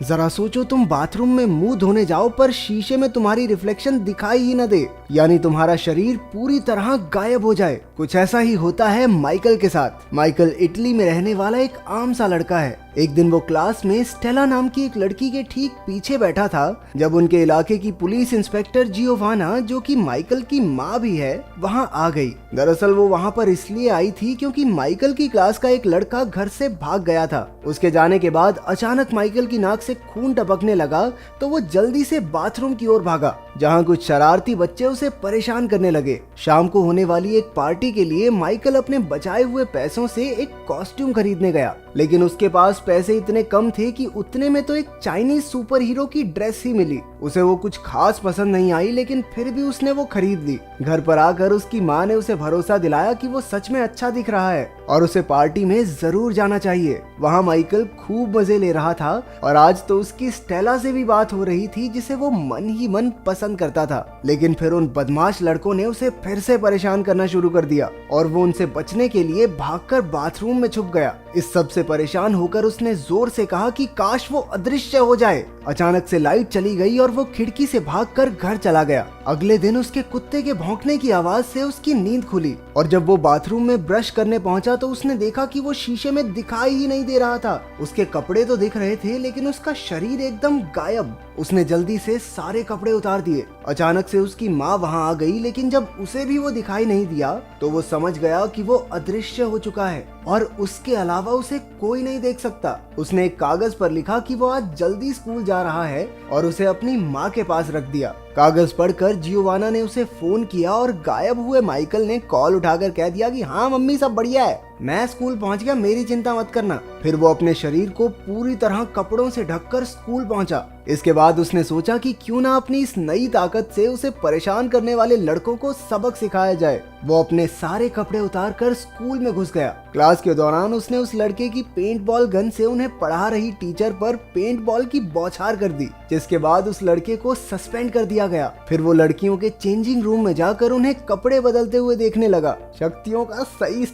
जरा सोचो, तुम बाथरूम में मुंह धोने जाओ पर शीशे में तुम्हारी रिफ्लेक्शन दिखाई ही न दे, यानी तुम्हारा शरीर पूरी तरह गायब हो जाए। कुछ ऐसा ही होता है माइकल के साथ। माइकल इटली में रहने वाला एक आम सा लड़का है। एक दिन वो क्लास में स्टेला नाम की एक लड़की के ठीक पीछे बैठा था जब उनके इलाके की पुलिस इंस्पेक्टर जियोवाना, जो कि माइकल की माँ भी है, वहाँ आ गई। दरअसल वो वहाँ पर इसलिए आई थी क्योंकि माइकल की क्लास का एक लड़का घर से भाग गया था। उसके जाने के बाद अचानक माइकल की नाक से खून टपकने लगा तो वो जल्दी से बाथरूम की ओर भागा, जहाँ कुछ शरारती बच्चे उसे परेशान करने लगे। शाम को होने वाली एक पार्टी के लिए माइकल अपने बचाए हुए पैसों से एक कॉस्ट्यूम खरीदने गया, लेकिन उसके पास पैसे इतने कम थे कि उतने में तो एक चाइनीज सुपर हीरो की ड्रेस ही मिली। उसे वो कुछ खास पसंद नहीं आई, लेकिन फिर भी उसने वो खरीद ली। घर पर आकर उसकी माँ ने उसे भरोसा दिलाया कि वो सच में अच्छा दिख रहा है और उसे पार्टी में जरूर जाना चाहिए। वहाँ माइकल खूब मजे ले रहा था और आज तो उसकी स्टेला से भी बात हो रही थी, जिसे वो मन ही मन पसंद करता था। लेकिन फिर उन बदमाश लड़कों ने उसे फिर से परेशान करना शुरू कर दिया और वो उनसे बचने के लिए भागकर बाथरूम में छुप गया। इस सब से परेशान होकर उसने जोर से कहा कि काश वो अदृश्य हो जाए। अचानक से लाइट चली गई और वो खिड़की से भागकर घर चला गया। अगले दिन उसके कुत्ते के भौंकने की आवाज से उसकी नींद खुली और जब वो बाथरूम में ब्रश करने पहुंचा तो उसने देखा कि वो शीशे में दिखाई ही नहीं दे रहा था। उसके कपड़े तो दिख रहे थे लेकिन उसका शरीर एकदम गायब। उसने जल्दी से सारे कपड़े उतार दिए। अचानक से उसकी माँ वहाँ आ गई, लेकिन जब उसे भी वो दिखाई नहीं दिया तो वो समझ गया कि वो अदृश्य हो चुका है और उसके अलावा उसे कोई नहीं देख सकता। उसने एक कागज पर लिखा कि वो आज जल्दी स्कूल जा रहा है और उसे अपनी माँ के पास रख दिया। कागज पढ़कर जियोवाना ने उसे फोन किया और गायब हुए माइकल ने कॉल उठाकर कह दिया कि हाँ मम्मी, सब बढ़िया है, मैं स्कूल पहुंच गया, मेरी चिंता मत करना। फिर वो अपने शरीर को पूरी तरह कपड़ों से ढककर स्कूल पहुंचा। इसके बाद उसने सोचा कि क्यों ना अपनी इस नई ताकत से उसे परेशान करने वाले लड़कों को सबक सिखाया जाए। वो अपने सारे कपड़े उतार कर स्कूल में घुस गया। क्लास के दौरान उसने उस लड़के की पेंट बॉल गन से उन्हें पढ़ा रही टीचर पर पेंट बॉल की बौछार कर दी, जिसके बाद उस लड़के को सस्पेंड कर दिया गया। फिर वो लड़कियों के चेंजिंग रूम में जाकर उन्हें कपड़े बदलते हुए देखने लगा। शक्तियों का सही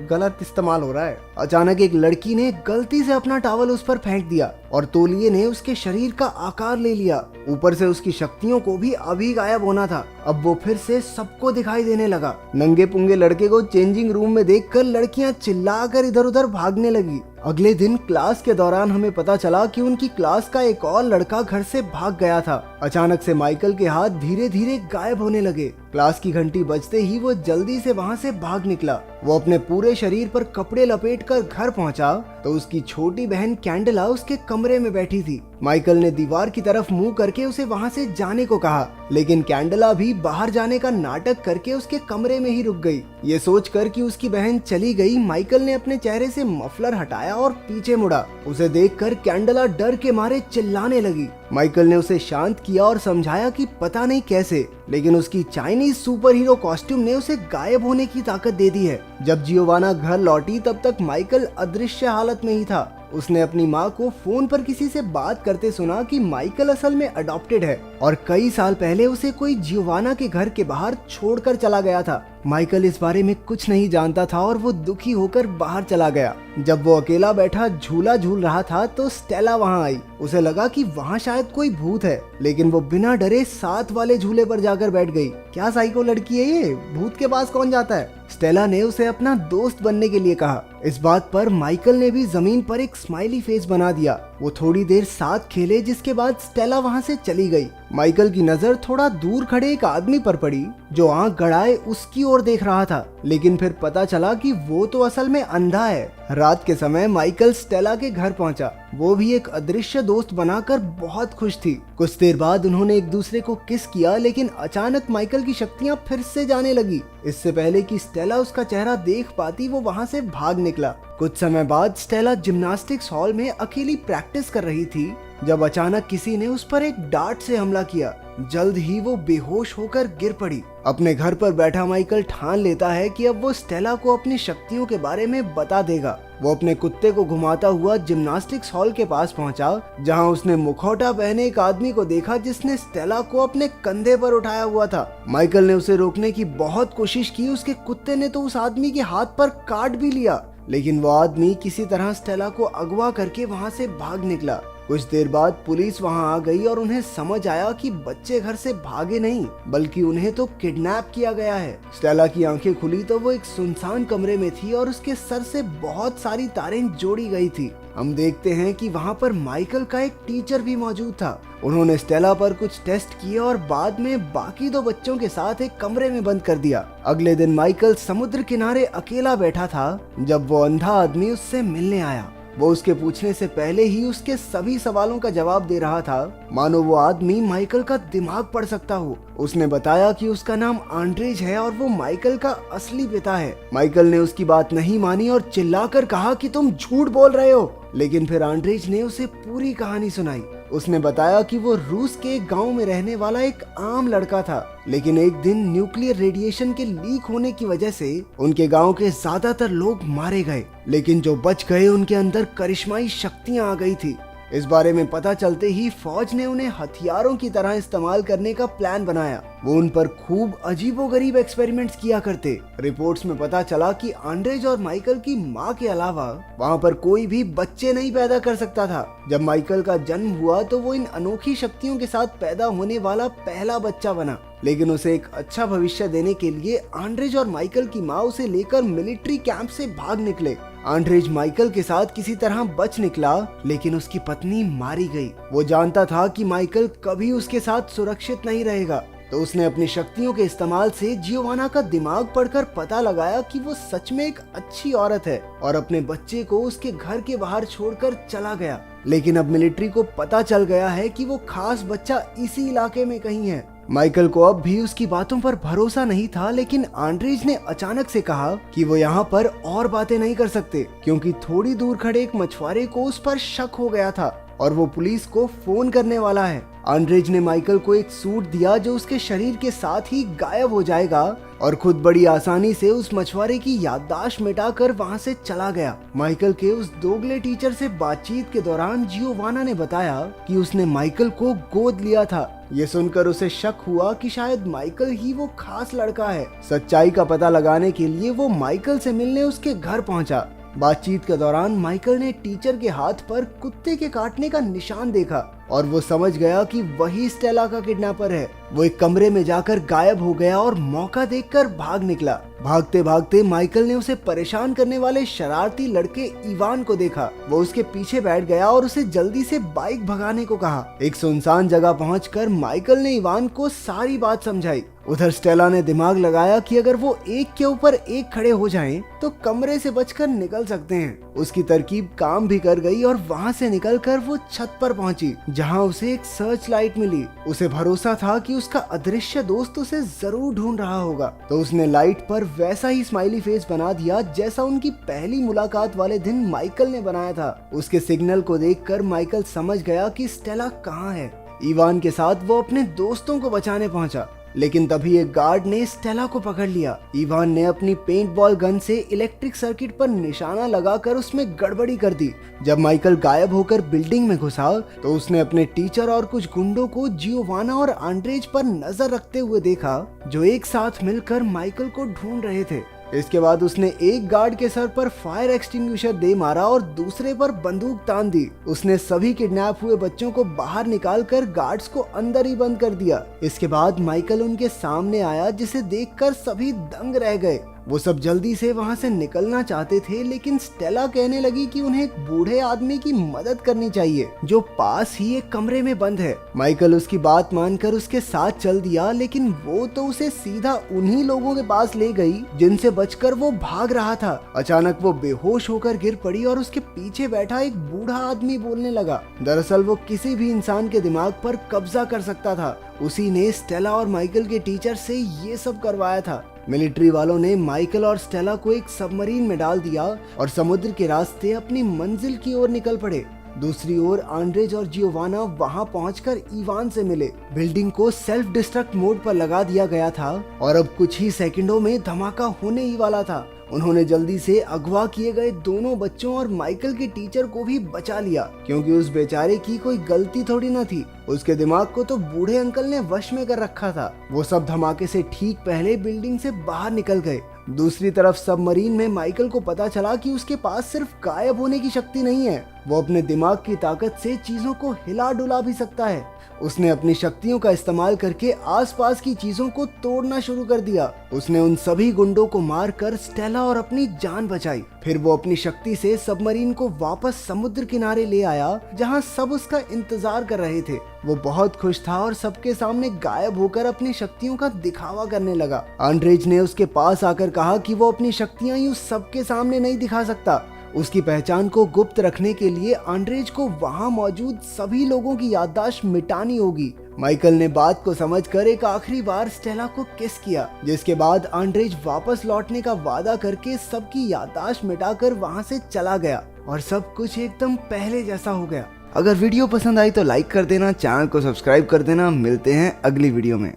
गलत इस्तेमाल हो रहा है। अचानक एक लड़की ने गलती से अपना टॉवल उस पर फेंक दिया और तौलिए ने उसके शरीर का आकार ले लिया। ऊपर से उसकी शक्तियों को भी अभी गायब होना था। अब वो फिर से सबको दिखाई देने लगा। नंगे पुंगे लड़के को चेंजिंग रूम में देखकर लड़कियां चिल्लाकर इधर उधर भागने लगी। अगले दिन क्लास के दौरान हमें पता चला कि उनकी क्लास का एक और लड़का घर से भाग गया था। अचानक से माइकल के हाथ धीरे धीरे गायब होने लगे। क्लास की घंटी बजते ही वो जल्दी से वहाँ से भाग निकला। वो अपने पूरे शरीर पर कपड़े लपेटकर घर पहुँचा तो उसकी छोटी बहन कैंडला उसके कमरे में बैठी थी। माइकल ने दीवार की तरफ मुंह करके उसे वहाँ से जाने को कहा, लेकिन कैंडला भी बाहर जाने का नाटक करके उसके कमरे में ही रुक गई। ये सोचकर कि उसकी बहन चली गई, माइकल ने अपने चेहरे से मफलर हटाया और पीछे मुड़ा। उसे देखकर कैंडला डर के मारे चिल्लाने लगी। माइकल ने उसे शांत किया और समझाया कि पता नहीं कैसे, लेकिन उसकी चाइनीज सुपर हीरो कॉस्ट्यूम ने उसे गायब होने की ताकत दे दी है। जब जियोवाना घर लौटी तब तक माइकल अदृश्य हालत में ही था। उसने अपनी माँ को फोन पर किसी से बात करते सुना कि माइकल असल में अडॉप्टेड है और कई साल पहले उसे कोई जियोवाना के घर के बाहर छोड़कर चला गया था। माइकल इस बारे में कुछ नहीं जानता था और वो दुखी होकर बाहर चला गया। जब वो अकेला बैठा झूला झूल रहा था तो स्टेला वहाँ आई। उसे लगा कि वहाँ शायद कोई भूत है, लेकिन वो बिना डरे साथ वाले झूले पर जाकर बैठ गई। क्या साइको लड़की है ये, भूत के पास कौन जाता है? स्टेला ने उसे अपना दोस्त बनने के लिए कहा। इस बात पर माइकल ने भी जमीन पर एक स्माइली फेस बना दिया। वो थोड़ी देर साथ खेले, जिसके बाद स्टेला वहाँ से चली गई। माइकल की नजर थोड़ा दूर खड़े एक आदमी पर पड़ी जो आंख गड़ाए उसकी ओर देख रहा था, लेकिन फिर पता चला कि वो तो असल में अंधा है। रात के समय माइकल स्टेला के घर पहुंचा। वो भी एक अदृश्य दोस्त बनाकर बहुत खुश थी। कुछ देर बाद उन्होंने एक दूसरे को किस किया, लेकिन अचानक माइकल की शक्तियां फिर से जाने लगी। इससे पहले कि स्टेला उसका चेहरा देख पाती वो वहां से भाग निकला। कुछ समय बाद स्टेला जिम्नास्टिक्स हॉल में अकेली प्रैक्टिस कर रही थी जब अचानक किसी ने उस पर एक डार्ट से हमला किया। जल्द ही वो बेहोश होकर गिर पड़ी। अपने घर पर बैठा माइकल ठान लेता है कि अब वो स्टेला को अपनी शक्तियों के बारे में बता देगा। वो अपने कुत्ते को घुमाता हुआ जिम्नास्टिक्स हॉल के पास पहुंचा, जहां उसने मुखौटा पहने एक आदमी को देखा जिसने स्टेला को अपने कंधे पर उठाया हुआ था। माइकल ने उसे रोकने की बहुत कोशिश की। उसके कुत्ते ने तो उस आदमी के हाथ पर काट भी लिया, लेकिन वो आदमी किसी तरह स्टेला को अगवा करके वहां से भाग निकला। कुछ देर बाद पुलिस वहां आ गई और उन्हें समझ आया कि बच्चे घर से भागे नहीं बल्कि उन्हें तो किडनैप किया गया है। स्टेला की आंखें खुली तो वो एक सुनसान कमरे में थी और उसके सर से बहुत सारी तारें जोड़ी गई थी। हम देखते हैं कि वहाँ पर माइकल का एक टीचर भी मौजूद था। उन्होंने स्टेला पर कुछ टेस्ट किए और बाद में बाकी 2 बच्चों के साथ एक कमरे में बंद कर दिया। अगले दिन माइकल समुद्र किनारे अकेला बैठा था जब वो अंधा आदमी उससे मिलने आया। वो उसके पूछने से पहले ही उसके सभी सवालों का जवाब दे रहा था, मानो वो आदमी माइकल का दिमाग पढ़ सकता हो। उसने बताया कि उसका नाम आंड्रेज है और वो माइकल का असली पिता है। माइकल ने उसकी बात नहीं मानी और चिल्लाकर कहा कि तुम झूठ बोल रहे हो। लेकिन फिर आंड्रेज ने उसे पूरी कहानी सुनाई। उसने बताया कि वो रूस के एक गांव में रहने वाला एक आम लड़का था, लेकिन एक दिन न्यूक्लियर रेडिएशन के लीक होने की वजह से उनके गांव के ज्यादातर लोग मारे गए, लेकिन जो बच गए उनके अंदर करिश्माई शक्तियां आ गई थी। इस बारे में पता चलते ही फौज ने उन्हें हथियारों की तरह इस्तेमाल करने का प्लान बनाया। वो उन पर खूब अजीबोगरीब एक्सपेरिमेंट्स किया करते। रिपोर्ट्स में पता चला कि आंड्रेज और माइकल की मां के अलावा वहाँ पर कोई भी बच्चे नहीं पैदा कर सकता था। जब माइकल का जन्म हुआ तो वो इन अनोखी शक्तियों के साथ पैदा होने वाला पहला बच्चा बना, लेकिन उसे एक अच्छा भविष्य देने के लिए आंड्रेज और माइकल की माँ उसे लेकर मिलिट्री कैंप से भाग निकले। आंड्रेज माइकल के साथ किसी तरह बच निकला, लेकिन उसकी पत्नी मारी गई। वो जानता था कि माइकल कभी उसके साथ सुरक्षित नहीं रहेगा, तो उसने अपनी शक्तियों के इस्तेमाल से जियोवाना का दिमाग पढ़कर पता लगाया कि वो सच में एक अच्छी औरत है और अपने बच्चे को उसके घर के बाहर छोड़कर चला गया। लेकिन अब मिलिट्री को पता चल गया है कि वो खास बच्चा इसी इलाके में कहीं है। माइकल को अब भी उसकी बातों पर भरोसा नहीं था, लेकिन आंड्रेज ने अचानक से कहा कि वो यहाँ पर और बातें नहीं कर सकते क्योंकि थोड़ी दूर खड़े एक मछुआरे को उस पर शक हो गया था और वो पुलिस को फोन करने वाला है। आंड्रेज ने माइकल को एक सूट दिया जो उसके शरीर के साथ ही गायब हो जाएगा और खुद बड़ी आसानी से उस मछुआरे की याददाश्त मिटाकर वहां से चला गया। माइकल के उस दोगले टीचर से बातचीत के दौरान जियोवाना ने बताया कि उसने माइकल को गोद लिया था। ये सुनकर उसे शक हुआ कि शायद माइकल ही वो खास लड़का है। सच्चाई का पता लगाने के लिए वो माइकल से मिलने उसके घर पहुंचा। बातचीत के दौरान माइकल ने टीचर के हाथ पर कुत्ते के काटने का निशान देखा और वो समझ गया कि वही स्टेला का किडनैपर है। वो एक कमरे में जाकर गायब हो गया और मौका देखकर भाग निकला। भागते भागते माइकल ने उसे परेशान करने वाले शरारती लड़के इवान को देखा। वो उसके पीछे बैठ गया और उसे जल्दी से बाइक भगाने को कहा। एक सुनसान जगह पहुंचकर माइकल ने इवान को सारी बात समझाई। उधर स्टेला ने दिमाग लगाया कि अगर वो एक के ऊपर एक खड़े हो जाएं, तो कमरे से बचकर निकल सकते हैं। उसकी तरकीब काम भी कर गई और वहां से निकलकर वो छत पर पहुंची, जहां उसे एक सर्च लाइट मिली। उसे भरोसा था कि उसका अदृश्य दोस्त उसे जरूर ढूंढ रहा होगा, तो उसने लाइट पर वैसा ही स्माइली फेस बना दिया जैसा उनकी पहली मुलाकात वाले दिन माइकल ने बनाया था। उसके सिग्नल को देखकर माइकल समझ गया कि स्टेला कहाँ है। इवान के साथ वो अपने दोस्तों को बचाने पहुंचा, लेकिन तभी एक गार्ड ने स्टेला को पकड़ लिया। इवान ने अपनी पेंट बॉल गन से इलेक्ट्रिक सर्किट पर निशाना लगाकर उसमें गड़बड़ी कर दी। जब माइकल गायब होकर बिल्डिंग में घुसा तो उसने अपने टीचर और कुछ गुंडों को जियोवाना और आंड्रेज पर नजर रखते हुए देखा, जो एक साथ मिलकर माइकल को ढूंढ रहे थे। इसके बाद उसने एक गार्ड के सर पर फायर एक्सटिंग्विशर दे मारा और दूसरे पर बंदूक तान दी। उसने सभी किडनैप हुए बच्चों को बाहर निकालकर गार्ड्स को अंदर ही बंद कर दिया। इसके बाद माइकल उनके सामने आया, जिसे देखकर सभी दंग रह गए। वो सब जल्दी से वहाँ से निकलना चाहते थे, लेकिन स्टेला कहने लगी कि उन्हें एक बूढ़े आदमी की मदद करनी चाहिए जो पास ही एक कमरे में बंद है। माइकल उसकी बात मानकर उसके साथ चल दिया, लेकिन वो तो उसे सीधा उन्हीं लोगों के पास ले गई जिनसे बचकर वो भाग रहा था। अचानक वो बेहोश होकर गिर पड़ी और उसके पीछे बैठा एक बूढ़ा आदमी बोलने लगा। दरअसल वो किसी भी इंसान के दिमाग पर कब्जा कर सकता था। उसी ने स्टेला और माइकल के टीचर से ये सब करवाया था। मिलिट्री वालों ने माइकल और स्टेला को एक सबमरीन में डाल दिया और समुद्र के रास्ते अपनी मंजिल की ओर निकल पड़े। दूसरी ओर आंड्रेज और जियोवाना वहां पहुंचकर इवान से मिले। बिल्डिंग को सेल्फ डिस्ट्रक्ट मोड पर लगा दिया गया था और अब कुछ ही सेकंडों में धमाका होने ही वाला था। उन्होंने जल्दी से अगवा किए गए दोनों बच्चों और माइकल के टीचर को भी बचा लिया, क्योंकि उस बेचारे की कोई गलती थोड़ी न थी। उसके दिमाग को तो बूढ़े अंकल ने वश में कर रखा था। वो सब धमाके से ठीक पहले बिल्डिंग से बाहर निकल गए। दूसरी तरफ सबमरीन में माइकल को पता चला कि उसके पास सिर्फ गायब होने की शक्ति नहीं है, वो अपने दिमाग की ताकत से चीजों को हिला डुला भी सकता है। उसने अपनी शक्तियों का इस्तेमाल करके आसपास की चीजों को तोड़ना शुरू कर दिया। उसने उन सभी गुंडों को मारकर स्टेला और अपनी जान बचाई। फिर वो अपनी शक्ति से सबमरीन को वापस समुद्र किनारे ले आया, जहां सब उसका इंतजार कर रहे थे। वो बहुत खुश था और सबके सामने गायब होकर अपनी शक्तियों का दिखावा करने लगा। आंद्रेज ने उसके पास आकर कहा कि वो अपनी शक्तियां यूं सबके सामने नहीं दिखा सकता। उसकी पहचान को गुप्त रखने के लिए आंद्रेज को वहां मौजूद सभी लोगों की याददाश्त मिटानी होगी। माइकल ने बात को समझकर एक आखिरी बार स्टेला को किस किया, जिसके बाद आंद्रेज वापस लौटने का वादा करके सबकी याददाश्त मिटाकर वहां से चला गया और सब कुछ एकदम पहले जैसा हो गया। अगर वीडियो पसंद आई तो लाइक कर देना, चैनल को सब्सक्राइब कर देना। मिलते हैं अगली वीडियो में।